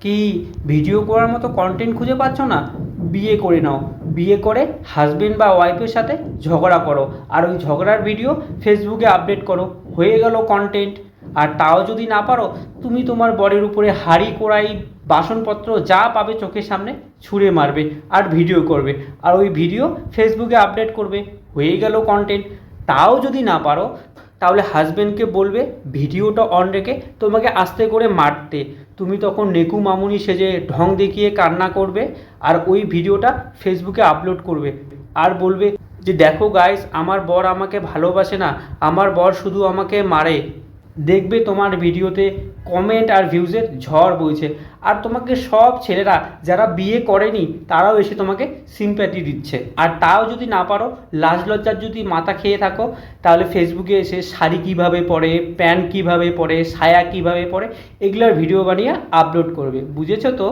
কি ভিডিও করার মতো কন্টেন্ট খুঁজে পাচ্ছ না? বিয়ে করে নাও, বিয়ে করে হাজবেন্ড বা ওয়াইফের সাথে ঝগড়া করো, আর ওই ঝগড়ার ভিডিও ফেসবুকে আপডেট করো, হয়ে গেল কন্টেন্ট। আর তাও যদি না পারো, তুমি তোমার বরের উপরে হাঁড়ি কড়াই বাসনপত্র যা পাবে চোখের সামনে ছুঁড়ে মারবে আর ভিডিও করবে, আর ওই ভিডিও ফেসবুকে আপডেট করবে, হয়ে গেল কন্টেন্ট। তাও যদি না পারো, তাহলে হাজবেন্ডকে বলবে ভিডিওটা অন রেখে তোমাকে আস্তে করে মারতে, তুমি তখন নেকু মামুনি সেজে ঢং দেখিয়ে কান্না করবে, আর ওই ভিডিওটা ফেসবুকে আপলোড করবে, আর বলবে যে দেখো গাইস, আমার বর আমাকে ভালোবাসে না, আমার বর শুধু আমাকে মারে। দেখবে তোমার ভিডিওতে কমেন্ট আর ভিউজের ঝড় বইছে, আর তোমাকে সব ছেলেরা যারা বিয়ে করেনি তারাও এসে তোমাকে সিম্প্যাথি দিচ্ছে। আর তাও যদি না পারো, লাজ লজ্জার যদি মাথা খেয়ে থাকো, তাহলে ফেসবুকে এসে শাড়ি কীভাবে পরে, প্যান্ট কীভাবে পরে, সায়া কীভাবে পরে, এগুলোর ভিডিও বানিয়ে আপলোড করবে। বুঝেছো তো?